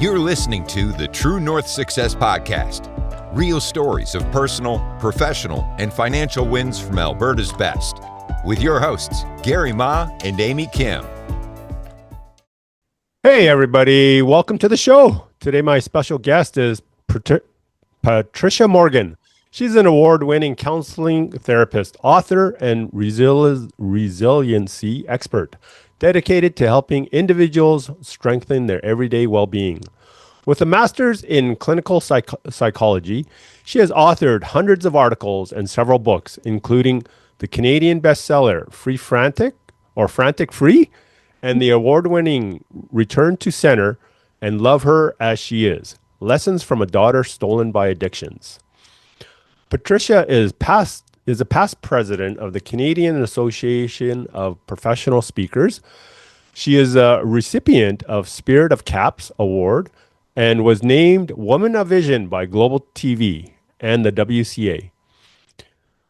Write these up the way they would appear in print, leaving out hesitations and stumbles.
You're listening to the True North Success Podcast. Real stories of personal, professional, and financial wins from Alberta's best. With your hosts, Gary Ma and Amy Kim. Hey, everybody. Welcome to the show. Today, my special guest is Patricia Morgan. She's an award-winning counseling therapist, author, and resiliency expert, dedicated to helping individuals strengthen their everyday well-being. With a master's in clinical psychology, she has authored hundreds of articles and several books, including the Canadian bestseller Frantic Free, and the award-winning Return to Center and Love Her As She Is, Lessons from a Daughter Stolen by Addictions. Patricia is a past president of the Canadian Association of Professional Speakers. She is a recipient of Spirit of Caps Award and was named Woman of Vision by Global TV and the WCA.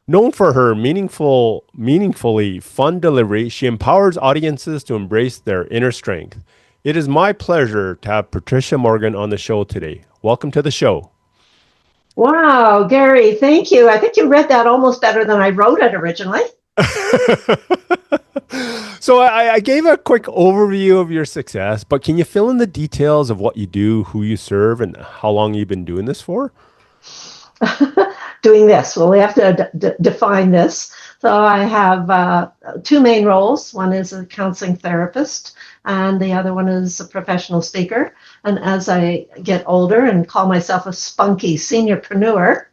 Known for her meaningfully fun delivery, she empowers audiences to embrace their inner strength. It is my pleasure to have Patricia Morgan on the show today. Welcome to the show. Wow, Gary, thank you. I think you read that almost better than I wrote it originally. So I gave a quick overview of your success, but can you fill in the details of what you do, who you serve, and how long you've been doing this for? Doing this. Well, we have to define this. So I have two main roles. One is a counseling therapist, and the other one is a professional speaker. And as I get older and call myself a spunky seniorpreneur,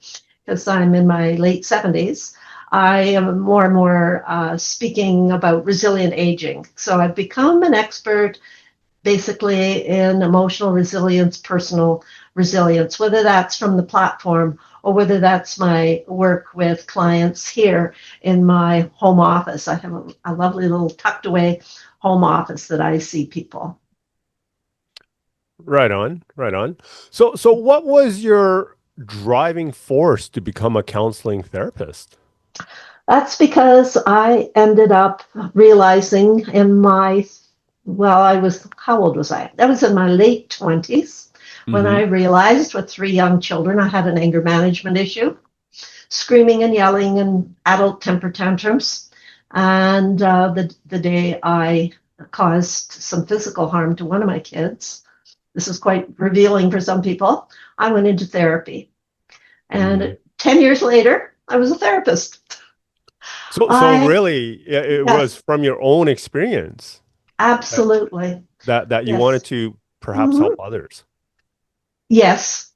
because I'm in my late 70s, I am more and more speaking about resilient aging. So I've become an expert basically in emotional resilience, personal resilience, whether that's from the platform or whether that's my work with clients here in my home office. I have a lovely little tucked away home office that I see people. Right on. So what was your driving force to become a counseling therapist? That's because I ended up realizing how old was I? That was in my late 20s. When I realized with 3 young children, I had an anger management issue, screaming and yelling and adult temper tantrums. And the day I caused some physical harm to one of my kids, this is quite revealing for some people, I went into therapy. And 10 years later, I was a therapist. So really, it was from your own experience. Absolutely. That you wanted to perhaps help others. Yes,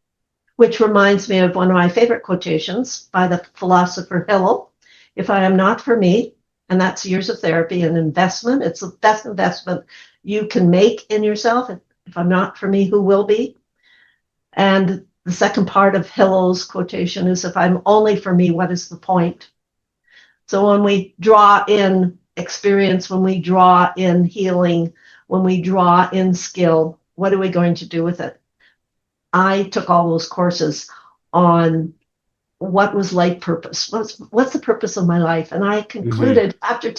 which reminds me of one of my favorite quotations by the philosopher Hillel. If I am not for me, and that's years of therapy and investment, it's the best investment you can make in yourself. If I'm not for me, who will be? And the second part of Hillel's quotation is, if I'm only for me, what is the point? So when we draw in experience, when we draw in healing, when we draw in skill, what are we going to do with it? I took all those courses on what was life purpose. What's the purpose of my life? And I concluded after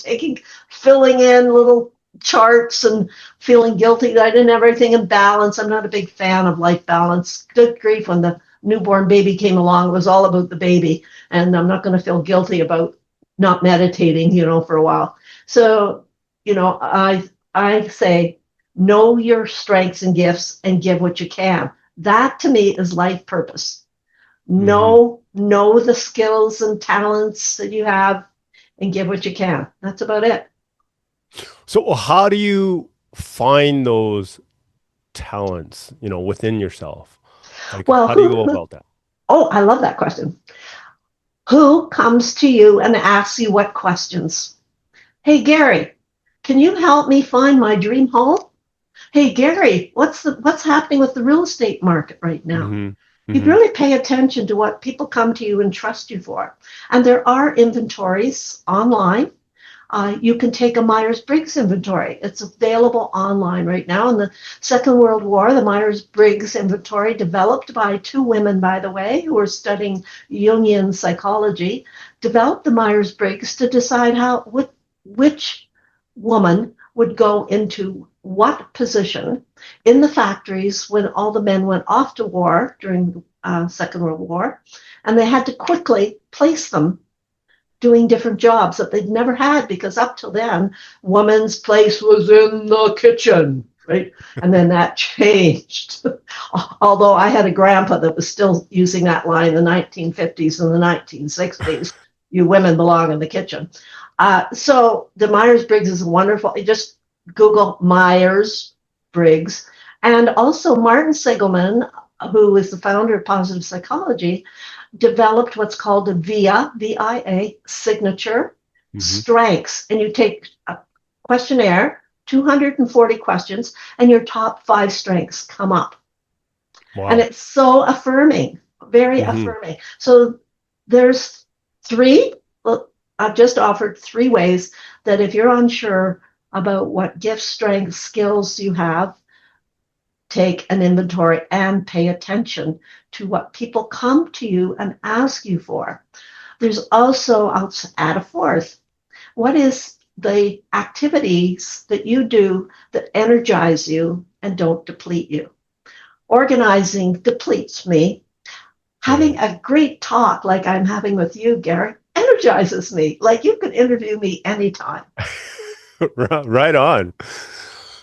filling in little charts and feeling guilty that I didn't have everything in balance. I'm not a big fan of life balance. Good grief, when the newborn baby came along, it was all about the baby. And I'm not going to feel guilty about not meditating, for a while. So, I say, know your strengths and gifts and give what you can. That to me is life purpose. Know the skills and talents that you have and give what you can. That's about it. So how do you find those talents, within yourself? How do you go about that? Oh, I love that question. Who comes to you and asks you what questions? Hey, Gary, can you help me find my dream home? Hey, Gary, what's happening with the real estate market right now? You really pay attention to what people come to you and trust you for. And there are inventories online. You can take a Myers-Briggs inventory. It's available online right now. In the Second World War, the Myers-Briggs inventory, developed by 2 women, by the way, who were studying Jungian psychology, developed the Myers-Briggs to decide which woman would go into what position in the factories when all the men went off to war during the Second World War, and they had to quickly place them doing different jobs that they'd never had, because up till then, woman's place was in the kitchen, right? And then that changed. Although I had a grandpa that was still using that line in the 1950s and the 1960s, you women belong in the kitchen. So the Myers-Briggs is wonderful. You just Google Myers-Briggs. And also Martin Seligman, who is the founder of positive psychology, developed what's called a VIA signature strengths. And you take a questionnaire, 240 questions, and your top 5 strengths come up. Wow. And it's so affirming, very affirming. So there's 3, I've just offered 3 ways that if you're unsure about what gifts, strengths, skills you have, take an inventory and pay attention to what people come to you and ask you for. There's also, I'll add a 4th. What is the activities that you do that energize you and don't deplete you? Organizing depletes me. Having a great talk like I'm having with you, Gary, energizes me. Like you can interview me anytime. Right on.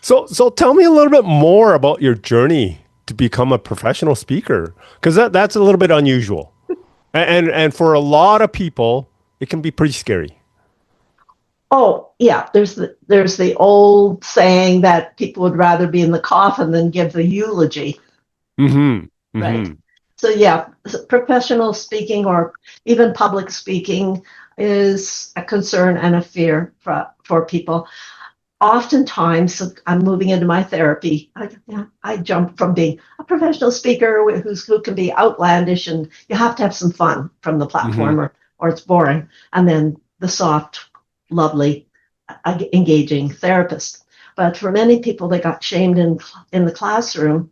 So tell me a little bit more about your journey to become a professional speaker, because that's a little bit unusual, and for a lot of people, it can be pretty scary. Oh yeah, there's the old saying that people would rather be in the coffin than give the eulogy, right? So yeah, professional speaking or even public speaking is a concern and a fear for people. Oftentimes, I'm moving into my therapy. I jump from being a professional speaker who can be outlandish, and you have to have some fun from the platform, or it's boring. And then the soft, lovely, engaging therapist. But for many people, they got shamed in the classroom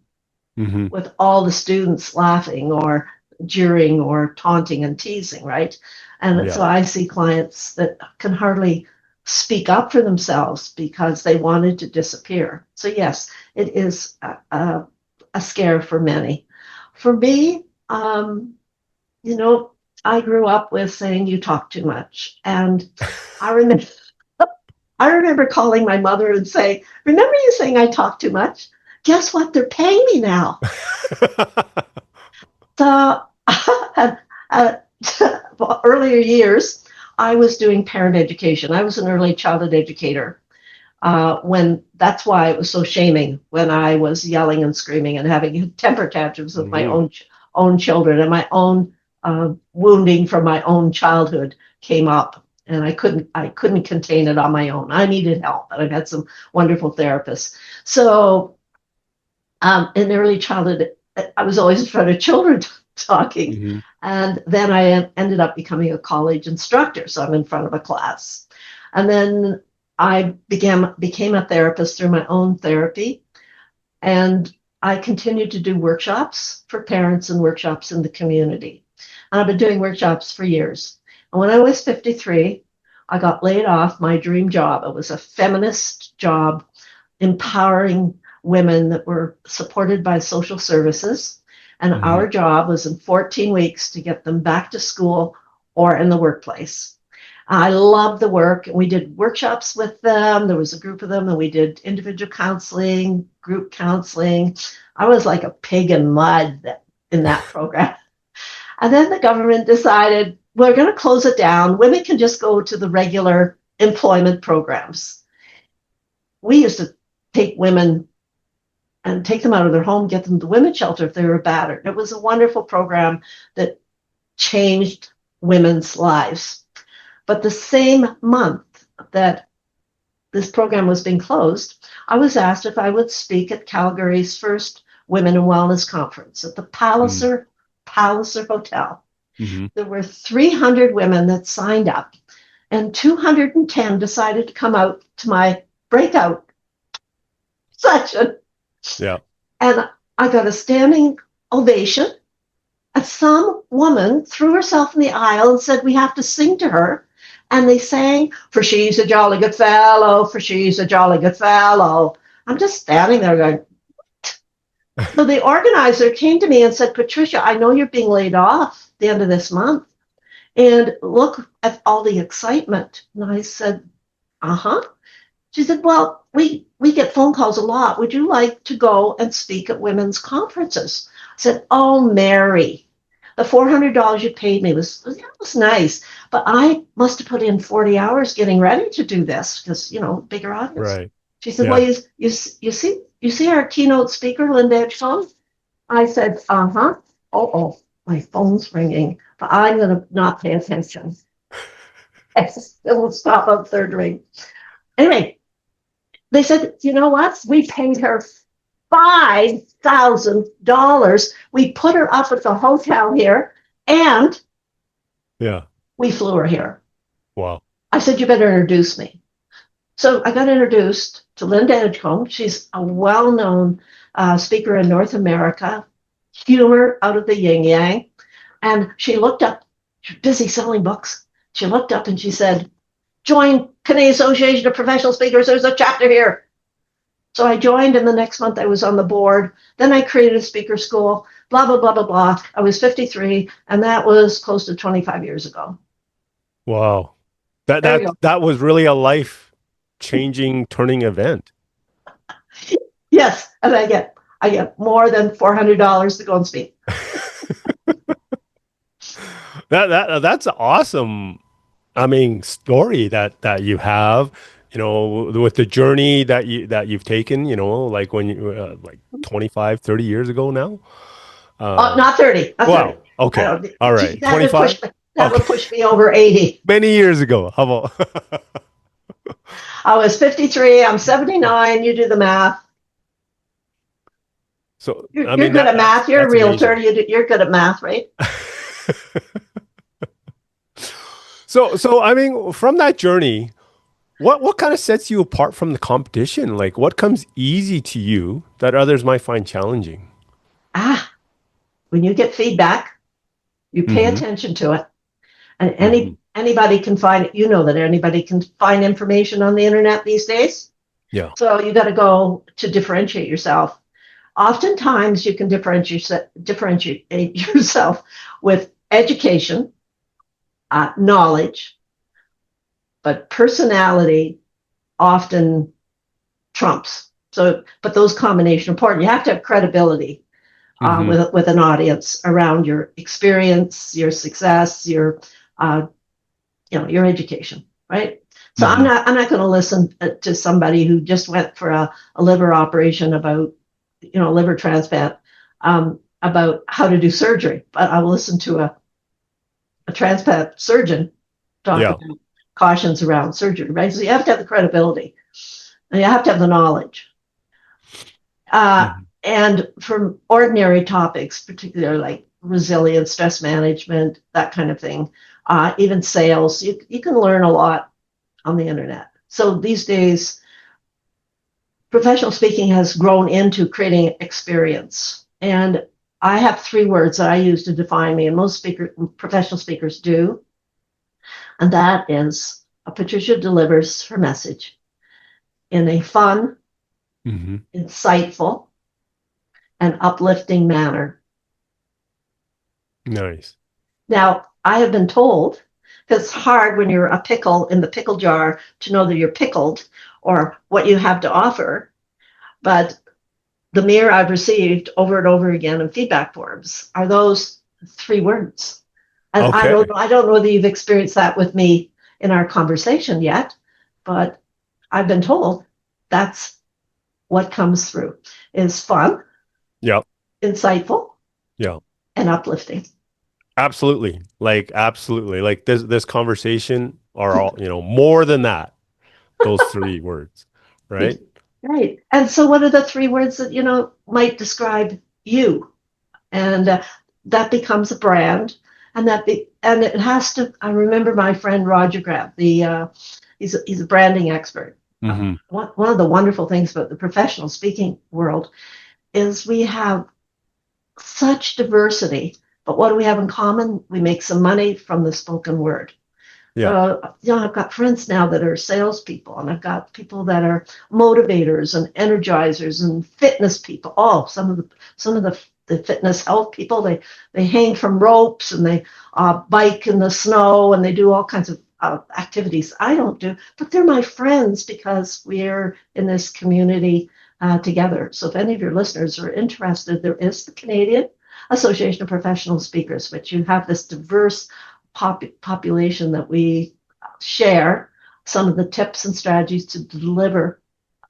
with all the students laughing or jeering or taunting and teasing, right? And so I see clients that can hardly speak up for themselves because they wanted to disappear. So yes, it is a scare for many. For me, I grew up with saying you talk too much, and I remember calling my mother and saying, "Remember you saying I talk too much? Guess what? They're paying me now." So earlier years, I was doing parent education. I was an early childhood educator. That's why it was so shaming when I was yelling and screaming and having temper tantrums with my own children, and my own wounding from my own childhood came up, and I couldn't contain it on my own. I needed help, and I've had some wonderful therapists. So in early childhood, I was always in front of children talking. And then I ended up becoming a college instructor. So I'm in front of a class. And then I became a therapist through my own therapy. And I continued to do workshops for parents and workshops in the community. And I've been doing workshops for years. And when I was 53, I got laid off my dream job. It was a feminist job, empowering women that were supported by social services. And our job was in 14 weeks to get them back to school or in the workplace. I loved the work. We did workshops with them. There was a group of them, and we did individual counseling, group counseling. I was like a pig in mud in that program. And then the government decided, we're going to close it down. Women can just go to the regular employment programs. We used to take women and take them out of their home, get them to the women's shelter if they were battered. It was a wonderful program that changed women's lives. But the same month that this program was being closed, I was asked if I would speak at Calgary's first Women in Wellness Conference at the Palliser Hotel. There were 300 women that signed up, and 210 decided to come out to my breakout session. Yeah. And I got a standing ovation. And some woman threw herself in the aisle and said, we have to sing to her. And they sang, for she's a jolly good fellow, for she's a jolly good fellow. I'm just standing there going, so the organizer came to me and said, Patricia, I know you're being laid off at the end of this month. And look at all the excitement. And I said, uh-huh. She said, well, we get phone calls a lot. Would you like to go and speak at women's conferences? I said, oh, Mary, the $400 you paid me was nice, but I must have put in 40 hours getting ready to do this because, bigger audience. Right. She said, Yeah. well, you see our keynote speaker, Linda Edgecombe? I said, uh-huh. Oh, my phone's ringing, but I'm going to not pay attention. It will stop on third ring. Anyway, they said, you know what? We paid her $5,000. We put her up at the hotel here, and we flew her here. Wow. I said, you better introduce me. So I got introduced to Linda Edgecombe. She's a well-known speaker in North America, humor out of the yin-yang. And she looked up, she's busy selling books. She looked up and she said, join Canadian Association of Professional Speakers. There's a chapter here. So I joined, and the next month I was on the board. Then I created a speaker school, blah, blah, blah, blah, blah. I was 53, and that was close to 25 years ago. Wow. That was really a life-changing turning event. Yes, and I get more than $400 to go and speak. That's awesome. I mean, story that you have, with the journey that you've taken, like when you like 25, 30 years ago now. Not 30. Not wow. 30. Okay. All right. 25. That would push me over 80. Many years ago. How about? I was 53. I'm 79. You do the math. So you're good at math. You're a realtor. You're good at math, right? So I mean, from that journey, what kind of sets you apart from the competition? Like, what comes easy to you that others might find challenging? When you get feedback, you pay attention to it, and anybody can find it. You know that anybody can find information on the internet these days. Yeah. So you got to go to differentiate yourself. Oftentimes, you can differentiate yourself with education, knowledge, but personality often trumps. So, but those combinations are important. You have to have credibility with an audience around your experience, your success, your education, right? So I'm not going to listen to somebody who just went for a liver operation about, liver transplant, about how to do surgery, but I will listen to a transplant surgeon talk about cautions around surgery, right? So you have to have the credibility, and you have to have the knowledge. And from ordinary topics, particularly like resilience, stress management, that kind of thing, even sales, you can learn a lot on the internet. So these days, professional speaking has grown into creating experience. And I have 3 words that I use to define me, and most professional speakers do. And that is, Patricia delivers her message in a fun, insightful, and uplifting manner. Nice. Now, I have been told that it's hard when you're a pickle in the pickle jar to know that you're pickled or what you have to offer. But the mirror I've received over and over again in feedback forums are those 3 words. And I don't know whether you've experienced that with me in our conversation yet, but I've been told that's what comes through is fun, insightful, and uplifting. Absolutely. Like this conversation are all, more than that, those 3 words, right? Right. And so what are the 3 words that, might describe you? And that becomes a brand. And it has to, I remember my friend Roger Grant, he's a branding expert. One of the wonderful things about the professional speaking world is we have such diversity, but what do we have in common? We make some money from the spoken word. Yeah. I've got friends now that are salespeople, and I've got people that are motivators and energizers and fitness people. Oh, some of the fitness health people, they hang from ropes and they bike in the snow and they do all kinds of activities I don't do, but they're my friends because we're in this community together. So if any of your listeners are interested, there is the Canadian Association of Professional Speakers, which you have this diverse population that we share some of the tips and strategies to deliver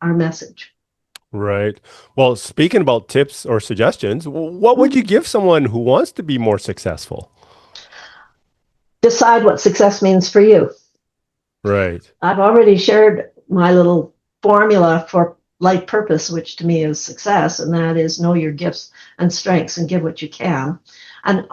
our message. Right. Well, speaking about tips or suggestions, what would you give someone who wants to be more successful? Decide what success means for you. Right. I've already shared my little formula for life purpose, which to me is success, and that is know your gifts and strengths and give what you can. And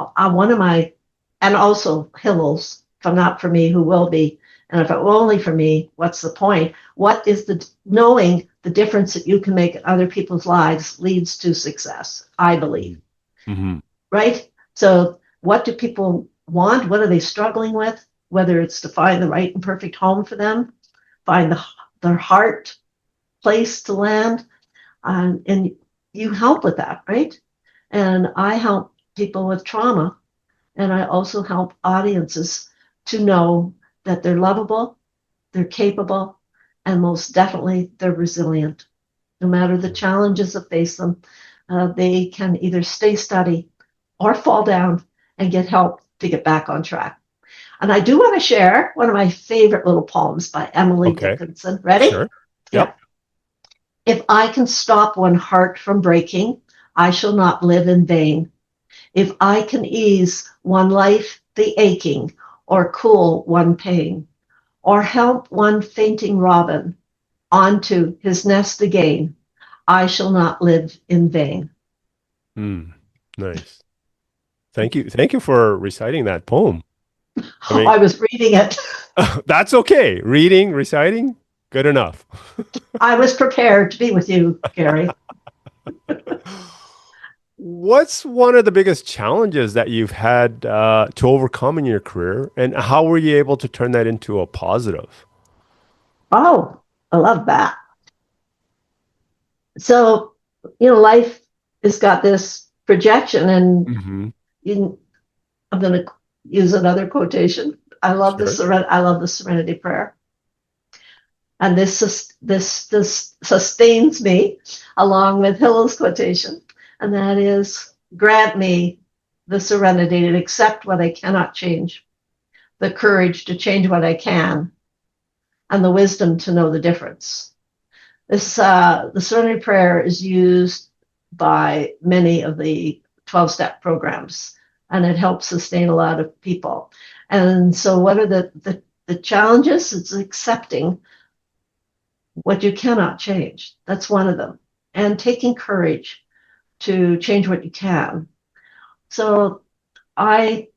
and also Hillel's, if I'm not for me, who will be? And if it were only for me, what's the point? What is knowing the difference that you can make in other people's lives leads to success, I believe. Mm-hmm. Right? So what do people want? What are they struggling with? Whether it's to find the right and perfect home for them, find their heart place to land, and you help with that, right? And I help people with trauma, and I also help audiences to know that they're lovable, they're capable, and most definitely they're resilient. No matter the challenges that face them, they can either stay steady or fall down and get help to get back on track. And I do want to share one of my favorite little poems by Emily Okay. Dickinson. Ready? Sure. Yep. Yeah. If I can stop one heart from breaking, I shall not live in vain. If I can ease one life the aching, or cool one pain, or help one fainting robin onto his nest again, I shall not live in vain. Nice. Thank you. Thank you for reciting that poem. I mean, I was reading it. that's okay. Reading, reciting, good enough. I was prepared to be with you, Gary. What's one of the biggest challenges that you've had to overcome in your career, and how were you able to turn that into a positive? Oh, I love that. So, life has got this projection, and Mm-hmm. I'm going to use another quotation. I love Sure. I love the Serenity Prayer, and this sustains me, along with Hillel's quotation, and that is, "Grant me the serenity to accept what I cannot change, the courage to change what I can, and the wisdom to know the difference." The Serenity Prayer is used by many of the 12-step programs, and it helps sustain a lot of people. And so what are the challenges? It's accepting what you cannot change. That's one of them. And taking courage to change what you can. So I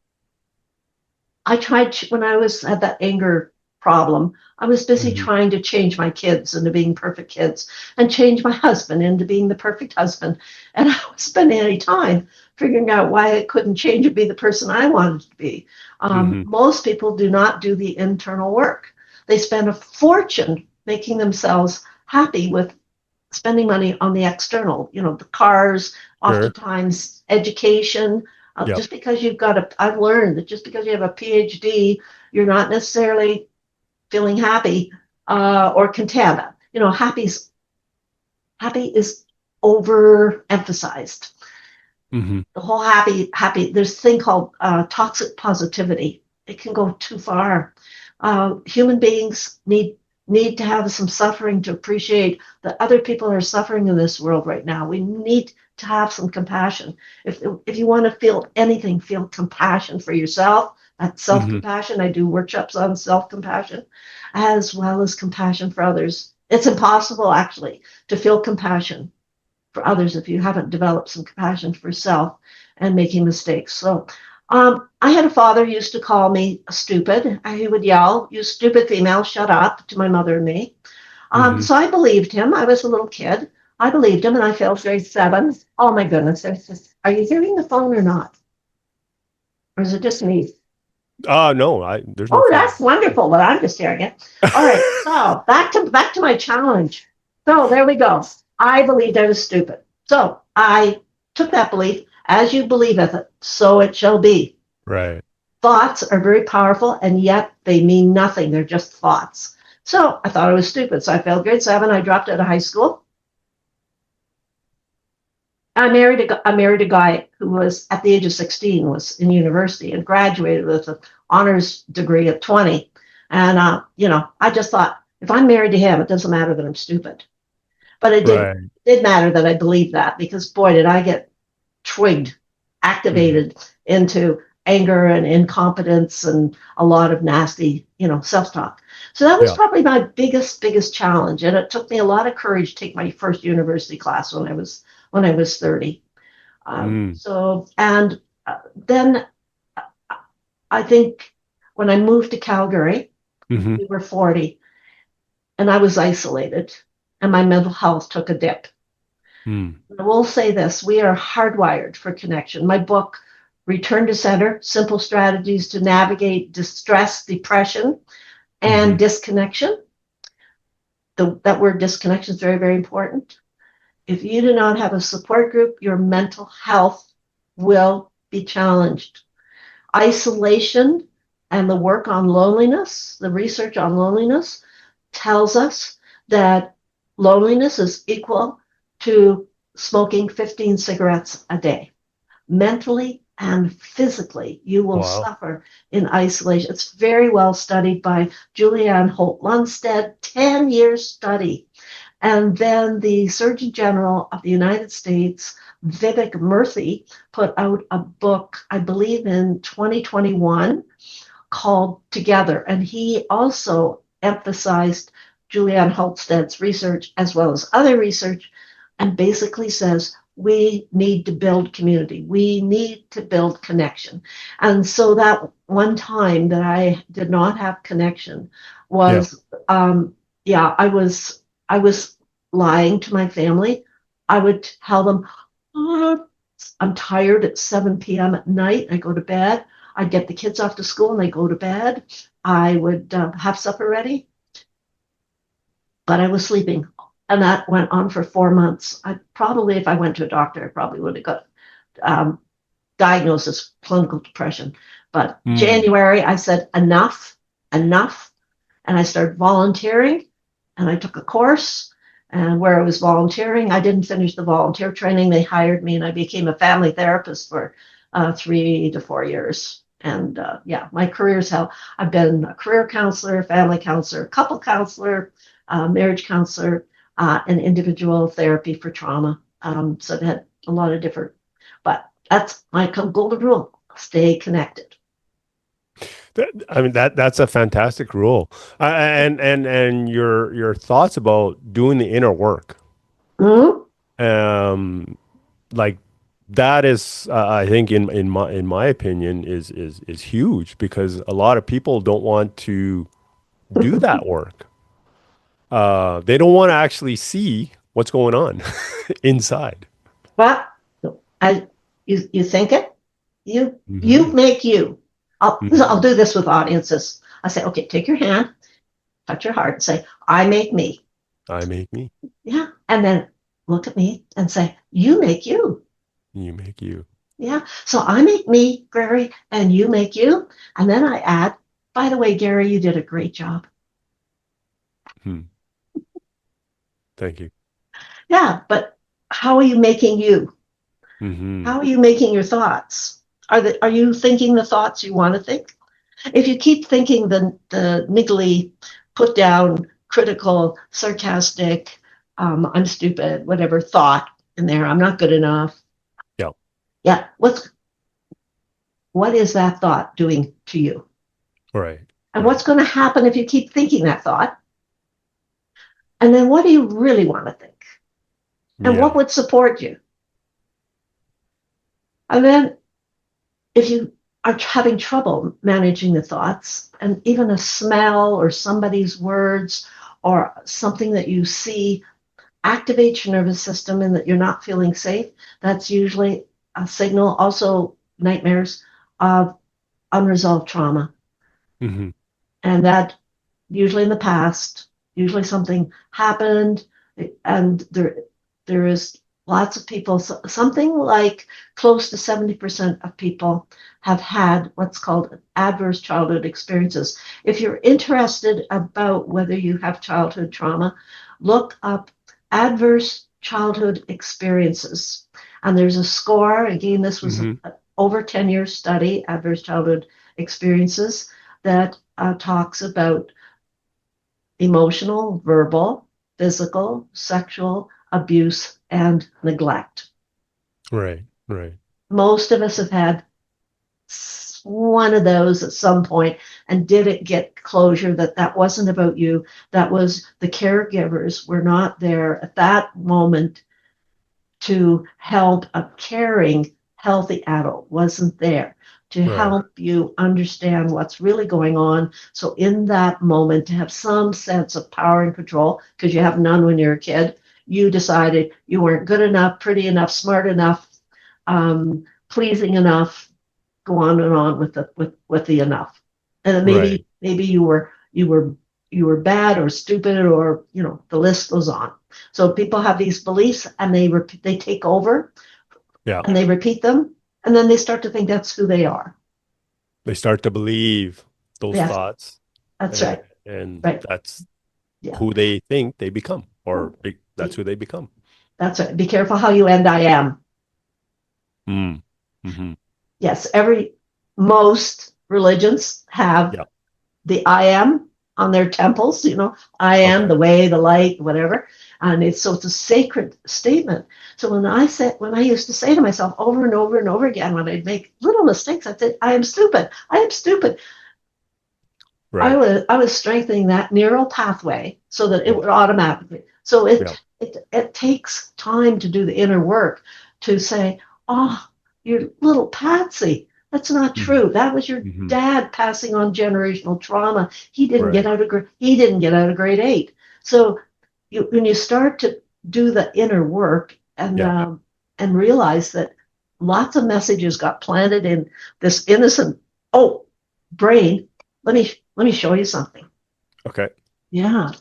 tried when I had that anger problem. I was busy trying to change my kids into being perfect kids and change my husband into being the perfect husband. And I was spending any time figuring out why I couldn't change and be the person I wanted to be. Most people do not do the internal work. They spend a fortune making themselves happy with spending money on the external, the cars, Sure. oftentimes education. Yep. Just because I've learned that just because you have a PhD, you're not necessarily feeling happy or content. Happy is overemphasized. Mm-hmm. The whole happy. There's a thing called toxic positivity. It can go too far. Human beings need to have some suffering to appreciate that other people are suffering in this world right now. We need to have some compassion. If you want to feel anything, feel compassion for yourself. That's self-compassion. I do workshops on self-compassion, as well as compassion for others. It's impossible, actually, to feel compassion for others if you haven't developed some compassion for yourself and making mistakes. So I had a father who used to call me stupid. He would yell, "You stupid female, shut up," to my mother and me. So I believed him. I was a little kid. I believed him, and I failed grade 7. Oh, my goodness. Are you hearing the phone or not? Or is it just me? No, there's no Oh, fear. that's wonderful. But I'm just hearing it. All right. So back to my challenge. So there we go. I believed I was stupid. So I took that belief. As you believeth it, so it shall be. Right. Thoughts are very powerful, and yet they mean nothing. They're just thoughts. So I thought I was stupid. So I failed grade 7. I dropped out of high school. I married a guy who was at the age of 16 was in university and graduated with an honors degree at 20. And I just thought if I'm married to him, it doesn't matter that I'm stupid. But Right. it did matter that I believed that, because boy, did I get twigged, Mhm. activated into anger and incompetence and a lot of nasty, self-talk. So that was Yeah. probably my biggest challenge, and it took me a lot of courage to take my first university class when I was 30. Mm. Then I think when I moved to Calgary, Hmm. we were 40, and I was isolated, and my mental health took a dip. Mm. I will say this: we are hardwired for connection. My book, Return to Center: Simple Strategies to Navigate Distress, Depression, and Hmm. Disconnection. That word disconnection is very, very important. If you do not have a support group, your mental health will be challenged. Isolation and the work on loneliness, the research on loneliness tells us that loneliness is equal to smoking 15 cigarettes a day. Mentally and physically, you will Wow. suffer in isolation. It's very well studied by Julianne Holt-Lunstead, 10-year study. And then the Surgeon General of the United States, Vivek Murthy, put out a book, I believe in 2021, called Together. And he also emphasized Julianne Halstead's research as well as other research, and basically says we need to build community. We need to build connection. And so that one time that I did not have connection Yeah. was, yeah, I was lying to my family. I would tell them, "Oh, I'm tired at 7 p.m. at night. I go to bed. I'd get the kids off to school and they go to bed. I would have supper ready, but I was sleeping." And that went on for 4 months. If I went to a doctor, I probably would have got um, diagnosed as clinical depression. But Mm. January, I said, enough, enough. And I started volunteering, and I took a course. And where I was volunteering, I didn't finish the volunteer training. They hired me, and I became a family therapist for 3 to 4 years. And yeah, my career's how I've been a career counselor, family counselor, couple counselor, marriage counselor, and individual therapy for trauma. So I've had a lot of different, but that's my golden rule: stay connected. I mean that's a fantastic rule. And your thoughts about doing the inner work. Mhm. Um, like that is, I think in my opinion is huge because a lot of people don't want to do that work. They don't want to actually see what's going on inside. But I, you think it, you Hmm. make you. I'll Hmm. do this with audiences. I say, okay, take your hand, touch your heart, and say, I make me. I make me, Yeah, and then look at me and say, you make you. you make you. Yeah, so I make me, Gary, and you make you. And then I add, by the way, Gary, you did a great job. Hmm. Thank you. Yeah, but how are you making you? Hmm. How are you making your thoughts? Are you thinking the thoughts you want to think? If you keep thinking the niggly, put down, critical, sarcastic, I'm stupid, whatever thought in there, I'm not good enough. Yeah. Yeah, what is that thought doing to you? Right. And Right. what's going to happen if you keep thinking that thought? And then what do you really want to think? And what Yeah. would support you? And then if you are having trouble managing the thoughts, and even a smell or somebody's words or something that you see activates your nervous system and that you're not feeling safe, that's usually a signal. Also, nightmares of unresolved trauma. Mm-hmm. And that usually in the past, usually something happened, and there is lots of people, something like close to 70% of people have had what's called adverse childhood experiences. If you're interested about whether you have childhood trauma, look up adverse childhood experiences. And there's a score. Again, this was Mm-hmm. a over 10-year study, adverse childhood experiences, that talks about emotional, verbal, physical, sexual abuse, and neglect. Right. Right. Most of us have had one of those at some point and didn't get closure, that wasn't about you. That was the caregivers were not there at that moment to help. A caring, healthy adult wasn't there to Right. help you understand what's really going on. So in that moment, to have some sense of power and control, because you have none when you're a kid, you decided you weren't good enough, pretty enough, smart enough, pleasing enough, go on and on with the enough. And then Right. maybe you were bad or stupid, or the list goes on. So people have these beliefs, and they take over, Yeah. and they repeat them, and then they start to think that's who they are. They start to believe those Yes, thoughts, that's and, right. and Right. that's Yeah. who they think they become, or that's who they become. That's right. Be careful how you end. I am. Mm. Mm-hmm. Yes. Most religions have Yeah. the I am on their temples, I am Okay. the way, the light, whatever. And it's a sacred statement. So when I used to say to myself over and over and over again, when I'd make little mistakes, I'd say, I am stupid. I am stupid. Right. I was strengthening that neural pathway so that it Yeah. would automatically. So Yeah. it takes time to do the inner work to say, oh, you little patsy. That's not Mm-hmm. true. That was your Mm-hmm. dad passing on generational trauma. He didn't Right. get out of grade 8. So when you start to do the inner work Yeah. and realize that lots of messages got planted in this innocent brain. Let me show you something. Okay. Yeah.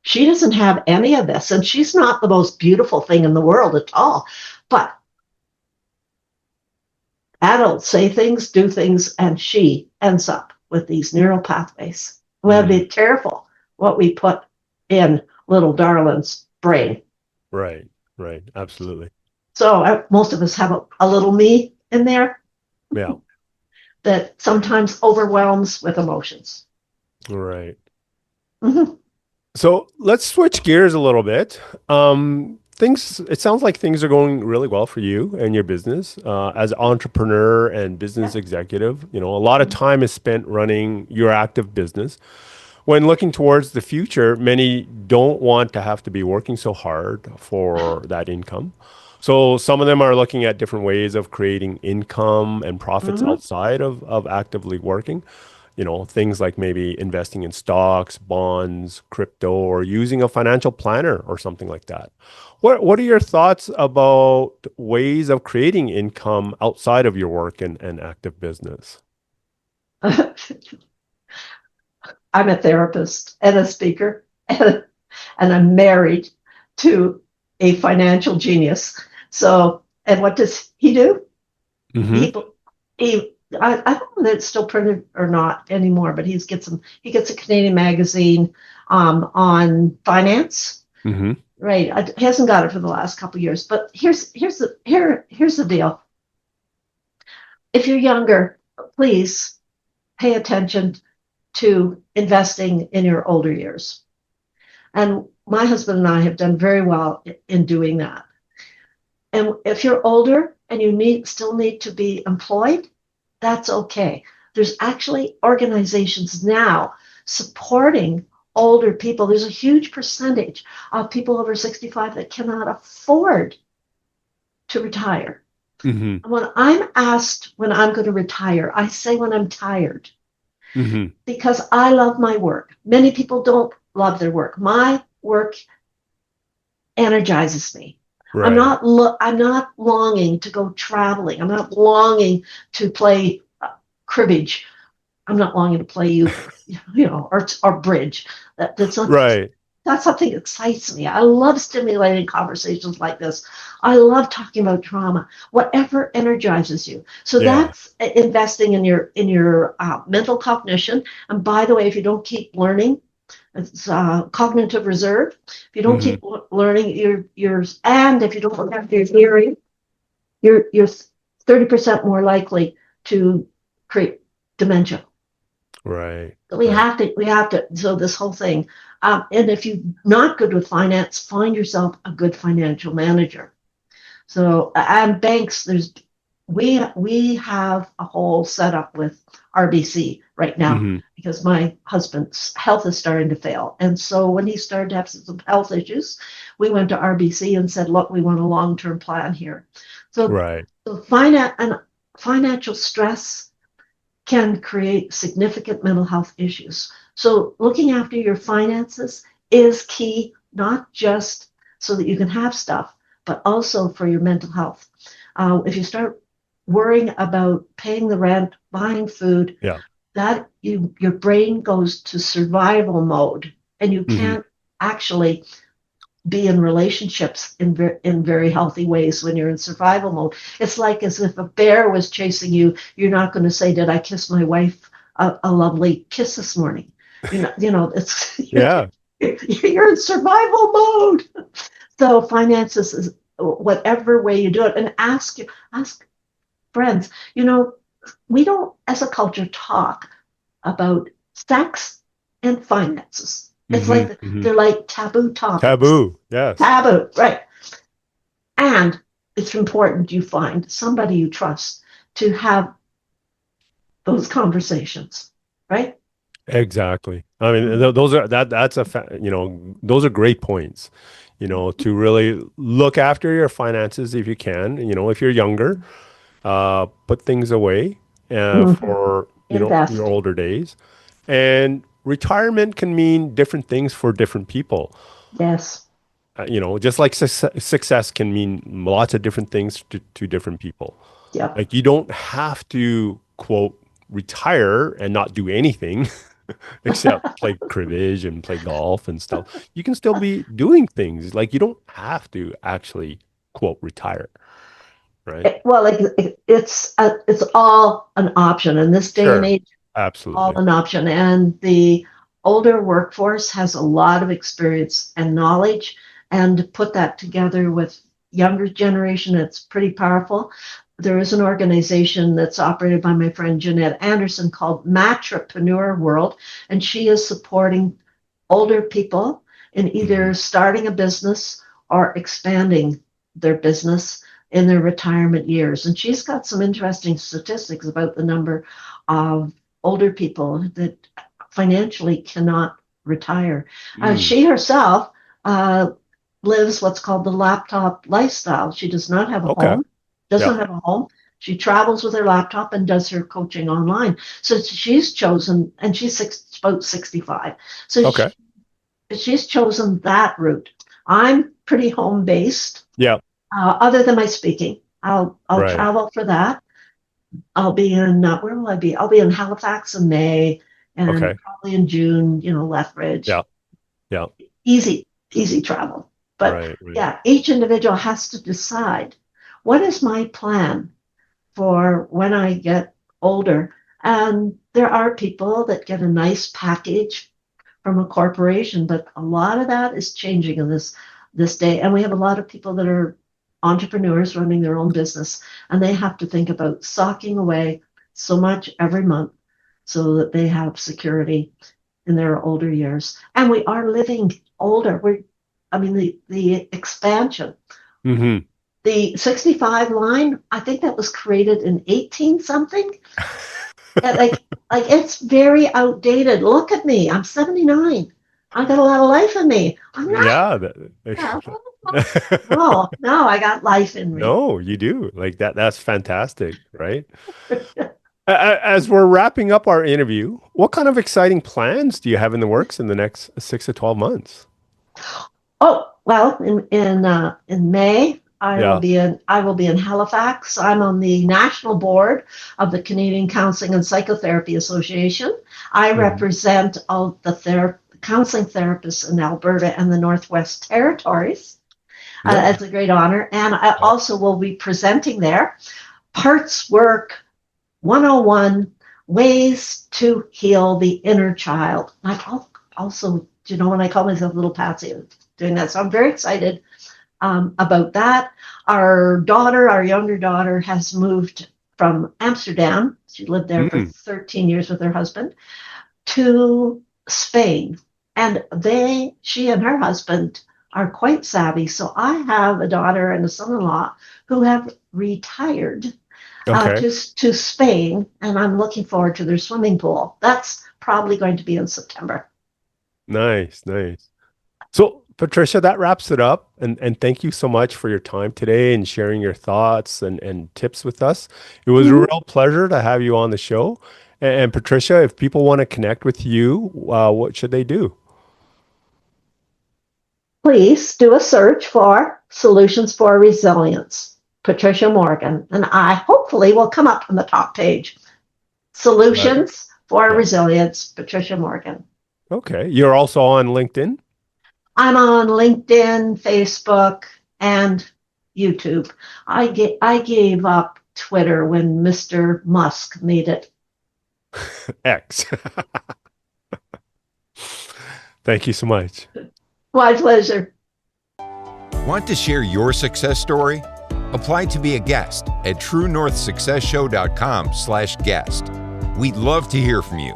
She doesn't have any of this, and she's not the most beautiful thing in the world at all. But adults say things, do things, and she ends up with these neural pathways. We have to Mm. be careful what we put in little darling's brain. Right. Right. Absolutely. So most of us have a little me in there Yeah. that sometimes overwhelms with emotions. Right. Mm-hmm. So let's switch gears a little bit. It sounds like things are going really well for you and your business as an entrepreneur and business Yeah. executive. A lot of time is spent running your active business. When looking towards the future, many don't want to have to be working so hard for that income. So some of them are looking at different ways of creating income and profits Mm-hmm. outside of actively working. Things like maybe investing in stocks, bonds, crypto, or using a financial planner or something like that. What are your thoughts about ways of creating income outside of your work and active business? I'm a therapist and a speaker, and I'm married to a financial genius. So, and what does he do? Mm-hmm. He, I don't know that it's still printed or not anymore, but he gets a Canadian magazine on finance. Mm-hmm. Right. He hasn't got it for the last couple of years. But here's the deal. If you're younger, please pay attention to investing in your older years. And my husband and I have done very well in doing that. And if you're older and you still need to be employed, that's okay. There's actually organizations now supporting older people. There's a huge percentage of people over 65 that cannot afford to retire. Mm-hmm. When I'm asked when I'm going to retire, I say when I'm tired, Mm-hmm. because I love my work. Many people don't love their work. My work energizes me. Right. I'm not longing to go traveling. I'm not longing to play cribbage. I'm not longing to play or bridge. Right. That's something that excites me. I love stimulating conversations like this. I love talking about trauma. Whatever energizes you. So Yeah. that's investing in your mental cognition. And by the way, if you don't keep learning, it's cognitive reserve. If you don't Hmm. keep learning, and if you don't look after your hearing, you're 30% more likely to create dementia. Right. So Right. we have to, so this whole thing. And if you're not good with finance, find yourself a good financial manager. So, and banks, we have a whole setup with RBC right now Hmm. because my husband's health is starting to fail. And so when he started to have some health issues, we went to RBC and said, look, we want a long-term plan here. So, Right. financial stress can create significant mental health issues. So looking after your finances is key, not just so that you can have stuff, but also for your mental health. If you start worrying about paying the rent, buying food, Yeah. your brain goes to survival mode, and you Hmm. can't actually be in relationships in very healthy ways when you're in survival mode. It's like as if a bear was chasing you. You're not going to say, "Did I kiss my wife a lovely kiss this morning?" It's Yeah. you're in survival mode. So finances is whatever way you do it, and ask friends. We don't, as a culture, talk about sex and finances. It's Hmm. like Hmm. they're like taboo topics. Taboo. Yes. Taboo, right? And it's important you find somebody you trust to have those conversations, right? Exactly. I mean, those are those are great points, to really look after your finances if you can, if you're younger, put things away Mm-hmm. for, your Invest. older days. And retirement can mean different things for different people. Yes. Just like success can mean lots of different things to different people. Yep. Like you don't have to quote retire and not do anything except play cribbage and play golf and stuff. You can still be doing things. Like you don't have to actually quote retire, right? Well, like it's all an option in this day and Sure. age. All Absolutely. an option, and the older workforce has a lot of experience and knowledge, and to put that together with younger generation, it's pretty powerful. There is an organization that's operated by my friend Jeanette Anderson called Matrapreneur World, and she is supporting older people in Hmm. either starting a business or expanding their business in their retirement years. And she's got some interesting statistics about the number of older people that financially cannot retire. Mm. She herself uh, lives what's called the laptop lifestyle. She does not have a Okay. home, does Yeah. not have a home. She travels with her laptop and does her coaching online. So she's chosen, and about 65. So Okay. she's chosen that route. I'm pretty home based, Yeah. other than my speaking. I'll Right. travel for that. I'll be in where will I be? I'll be in Halifax in May, and Okay. probably in June, Lethbridge. Yeah. Yeah. Easy travel. But Right. Right. yeah, each individual has to decide what is my plan for when I get older. And there are people that get a nice package from a corporation, but a lot of that is changing in this day. And we have a lot of people that are entrepreneurs running their own business, and they have to think about socking away so much every month so that they have security in their older years. And we are living older. I mean, the expansion, Hmm. the 65 line, I think that was created in 18 something. And like it's very outdated. Look at me. I'm 79. I got a lot of life in me. I'm not. Yeah. No, no, I got life in me. No, you do. Like that. That's fantastic, right? As we're wrapping up our interview, what kind of exciting plans do you have in the works in the next 6 to 12 months? Oh, Well, in May, I will be in Halifax. I'm on the national board of the Canadian Counseling and Psychotherapy Association. I represent all the counseling therapists in Alberta and the Northwest Territories. It's a great honor. And I also will be presenting there Parts Work 101 Ways to Heal the Inner Child. I also, when I call myself Little Patsy, doing that. So I'm very excited about that. Our younger daughter, has moved from Amsterdam. She lived there for 13 years with her husband, to Spain. And she and her husband are quite savvy. So I have a daughter and a son-in-law who have retired to Spain, and I'm looking forward to their swimming pool. That's probably going to be in September. Nice. So, Patricia, that wraps it up. And thank you so much for your time today and sharing your thoughts and tips with us. It was a real pleasure to have you on the show. And Patricia, if people want to connect with you, what should they do? Please do a search for Solutions for Resilience, Patricia Morgan, and I hopefully will come up on the top page. Solutions for Resilience, Patricia Morgan. Okay. You're also on LinkedIn? I'm on LinkedIn, Facebook, and YouTube. I gave up Twitter when Mr. Musk made it X. Thank you so much. My pleasure. Want to share your success story? Apply to be a guest at truenorthsuccessshow.com/guest. We'd love to hear from you.